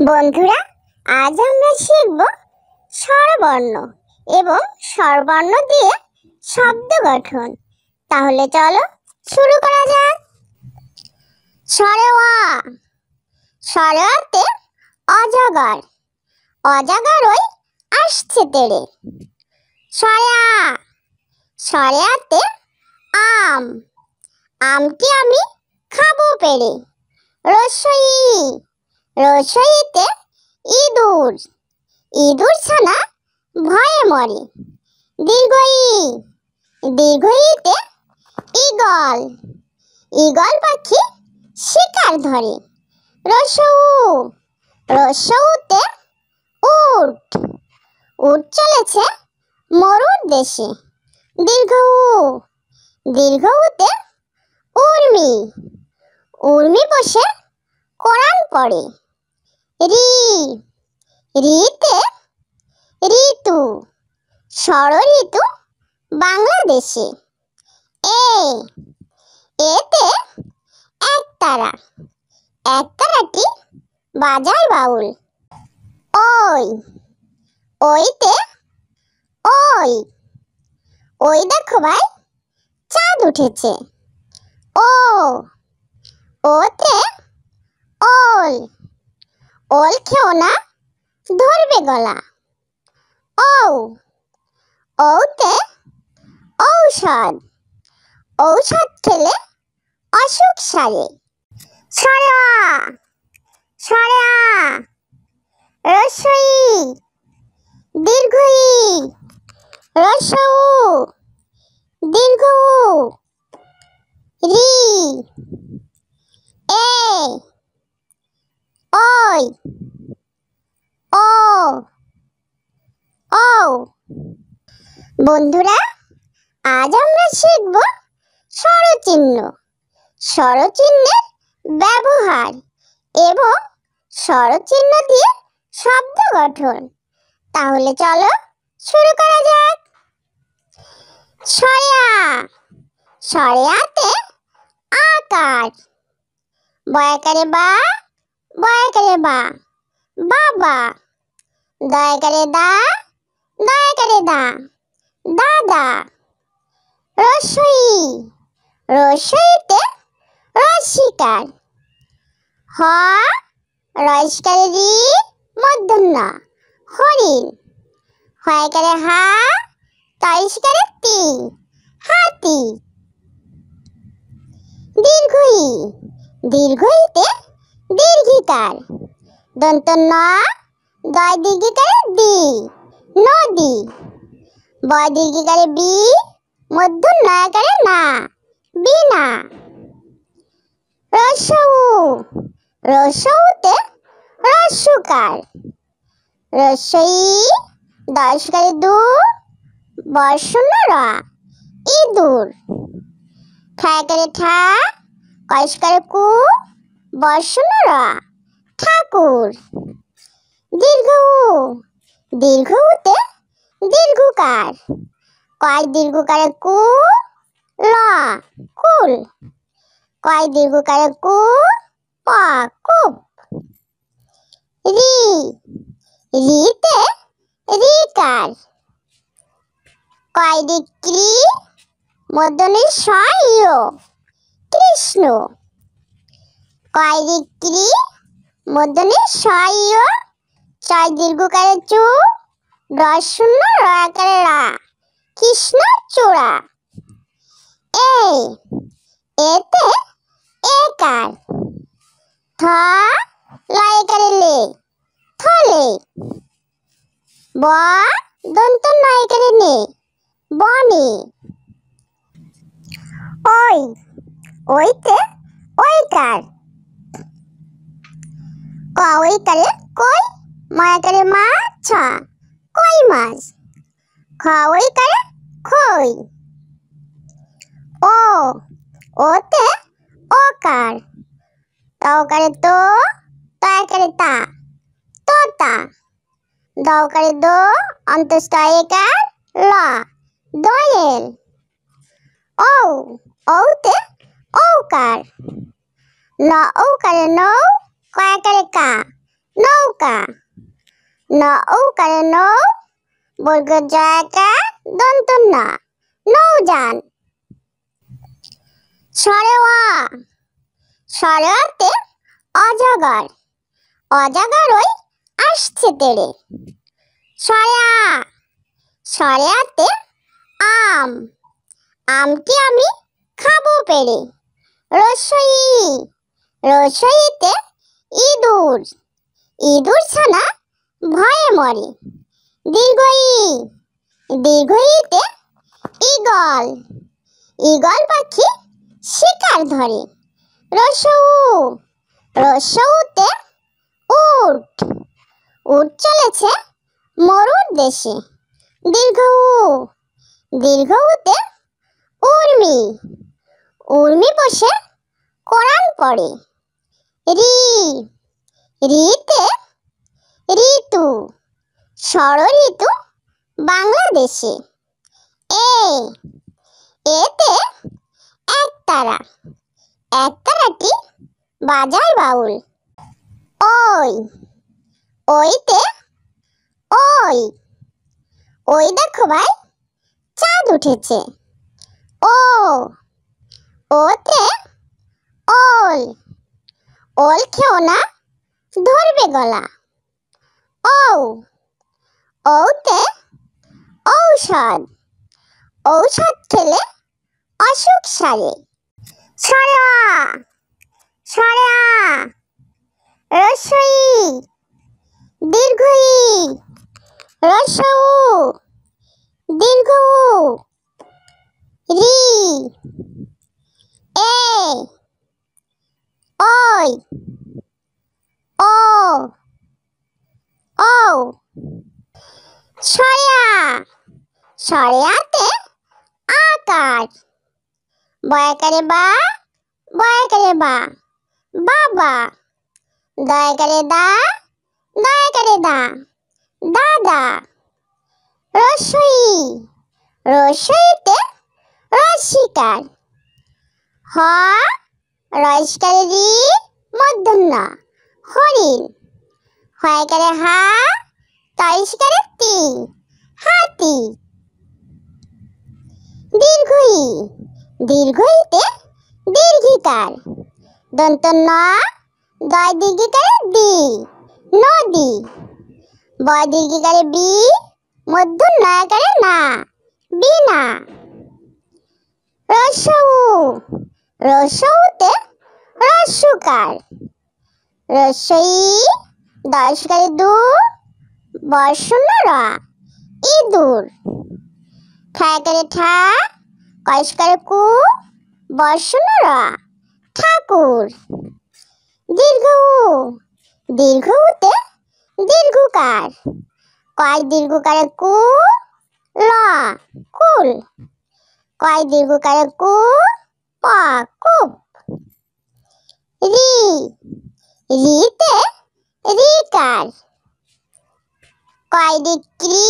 বন্ধুরা, আজ আমরা শিখব স্বরবর্ণ এবং স্বরবর্ণ দিয়ে শব্দ গঠন। তাহলে চলো শুরু করা যাক। স্বরে অ। স্বরে অতে অজগর, অজগরই আসছে তেড়ে। স্বরে আ। স্বরে আতে আম, আমটি আমি খাবো পেড়ে। রস্বই ই। রস্বইতে ইঁদুর, ইঁদুর ছানা ভয়ে মরে। দীর্ঘই। দীর্ঘইতে ঈগল, ঈগল পাখি শিকার ধরে। রস্বউ। রস্বউতে উট, উট চলেছে মরুর দেশে। দীর্ঘউ। দীর্ঘউতে উর্মি, উর্মি বসে কোরআন পড়ে। রি। রিতে ঋতু, ষড় ঋতু বাংলাদেশে। এ। এতে একতারা, একতারাটি বাজায় বাউল। ওই। ওইতে ওই, ওই দেখো ভাই চাঁদ উঠেছে। ও। ওতে ওল, ওল খেও না ধরবে গলা। ও। ওতে ঔষধ, ঔষধ খেলে অসুখ সারে। স্বরে আ। স্বরে আ। রস্বই দীর্ঘই। রস্বউ দীর্ঘউ। রি। এ। ওই। ও। ও। বন্ধুরা, আজ আমরা শিখব স্বরচিহ্ন, স্বরচিহ্নের ব্যবহার এবং স্বরচিহ্ন দিয়ে শব্দ গঠন। তাহলে চলো শুরু করা যাক। স্বরে আ। স্বরে আতে আকার, বয়াকারে বা, বয়াকারে বা, বাবা। দয়াকারে দা, দয়াকারে দা, দাদা। রস্বই। রস্বইতে রস্যিকার। হ। রস্যিকারে রি, মূর্ধন্য হরিণ। হয়কারে হা, তয়স্কারে তি, হাতি। দীর্ঘই। দীর্ঘইতে দীর্ঘিকার। দন্ত ন, দয় দীর্ঘিকারে দি, নদী। বয় দীর্ঘিকারে বি, মধ্য নয়াকারে না, বিনা। রস্বউ। রস্বউতে রস্যকার। রস্বই দয়স্কারে দু, বর্ষণ্য র, ইঁদুর। ঠায়কারে ঠা, কয়স্কারে কু, বর্ষণ্য র, ঠাকুর। দীর্ঘউ। দীর্ঘউতে দীর্ঘকার। কয় দীর্ঘকারে কু, ল, কুল। কয় দীর্ঘকারে কু, প, কূপ। রি। রিতে রিকার। কয় রিক্রি, মধ্যনে স ইয়, কৃষ্ণ। কয় রিক্রি, মধ্যনে স ইয়, ছয় দীর্ঘকারে চু, রস্যূন্য রয়াকারে রা, কৃষ্ণ চূড়া। এ। এতে একার। থ। লয়কারে লে, থলে। ব। দন্ত নয়কারে নে, বনে। ওই। ওইতে ওইকার। ক ওইকারে কই, ময়াকারে মা, ছ, কই মাছ। খ ওইকারে খই। ও। ওতে ওকার। তকারে তো, তয়াকারে তা, তোতা। দকারে দো, অন্তস্থ একার, ল, দোয়েল। ও। ওতে ঔকার। ন ঔকারে নৌ, কয়াকারে কা, নৌকা। নৌকারে নৌ, বর্গ জয়াকার দন্ত ন, নৌযান। স্বরে অ। স্বরে অতে অজগর। অজগর ওই আসছে তেড়ে। স্বরে আ। স্বরে আতে আম। আমটি আমি খাবো পেড়ে। রস্বই ই। রস্বইতে ইঁদুর। ইঁদুর ছানা ভয়ে মরে। দীর্ঘ ই। দীর্ঘ ইতে ঈগল। ঈগল পাখি শিকার ধরে। রস্য উ। রস্য উতে উট। উট চলেছে মরুর দেশে। দীর্ঘ উ। দীর্ঘ উতে উর্মি। উর্মি বসে কোরআন পড়ে। রি। রিতে ঋতু। ষড়ঋতু বাংলাদেশে। এ। এতে একতারা। একতারাটি বাজায় বাউল। ওই। ওইতে ওই। ওই দেখো ভাই চাঁদ উঠেছে। ও। ওতে ওল। ওল খেও না, ধরবে গলা। ও। ওতে ঔষধ। ঔষধ খেলে অসুখ সারে। স্বরে আ। স্বরে আ। রস্বই ই। দীর্ঘ ই। রস্য উ। দীর্ঘ উ। রি। এ। ওই। ও। ও। স্বরে আ। স্বরে আতে আকার। বয়াকারে বা। বয়াকারে বা। বাবা। দয়াকারে দা। দয়াকারে দা। দাদা। রস্বই ই। রস্বইতে রস্যিকার। হ। রস্যকারে রি, মূর্ধন্য ণ, হরিণ। হয়কারে হা। তয়স্কারে তি, হাতি। দীর্ঘ ই। দীর্ঘ ইতে দীর্ঘিকার। দন্ত ন। দয় দীর্ঘিকারে দি, নদী। বয় দীর্ঘিকারে বি, মূর্ধন্য ণয়কারে না, বিনা। রস্য উ। রস্য উতে রস্যকার। রস্যই ই। দয়স্বকারে দু, বর্ষণ্য র, ইঁদুর। ঠায়কারে ঠা। কয়স্কারে কু, বর্ষণ্য র, ঠাকুর। দীর্ঘ উ। দীর্ঘ উতে দীর্ঘকার। কয় দীর্ঘকারে কু, ল, কুল। কয় দীর্ঘকারে কু, প, কূপ। রি। রিতে ঋকার। কয় ঋক্রি,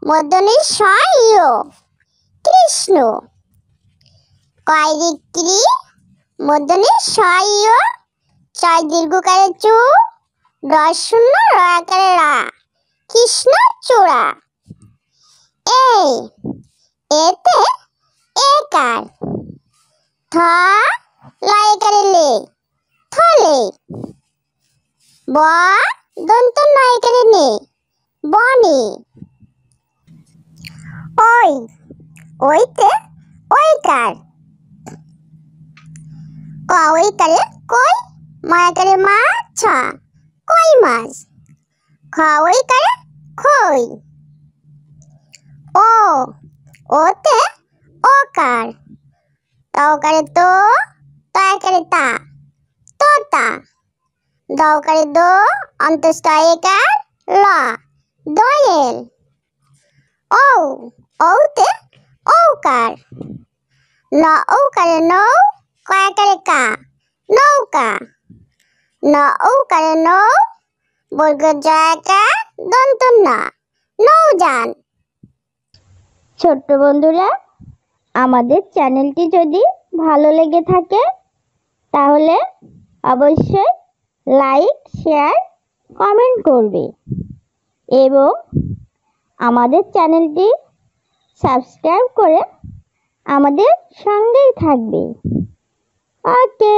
মূর্ধন্য ষ ইয়, কৃষ্ণ। কয় ঋক্রি, মূর্ধন্য ষ ইয়, চয় দীর্ঘকারে চু, রস্যণ্য রয়াকারে রা, কৃষ্ণ চূড়া। এ। এতে একার। থ। লয়কারে লে, থলে। ব। দন্ত নয়কারে নে, বনে। ওই। ওইতে ওইকার। ক ওইকারে কই, ময়াকারে মা, ছ, কই মাছ। খ ওইকারে খই। ও। ওতে ওকার। তকারে তো, তয়াকারে তা, তোতা। দকারে দো, অন্তস্থ একার ল, দোয়েল। ও। ওতে ঔকার। ন ঔকারে নৌ, কয়াকারে কা, নৌকা। ন ঔকারে নৌ, বর্গ জয়াকার দন্ত ন, নৌযান। ছোট্ট বন্ধুরা, আমাদের চ্যানেলটি যদি ভালো লেগে থাকে তাহলে অবশ্যই লাইক, শেয়ার, কমেন্ট করবে এবং আমাদের চ্যানেলটি সাবস্ক্রাইব করে আমাদের সঙ্গেই থাকবে। ওকে।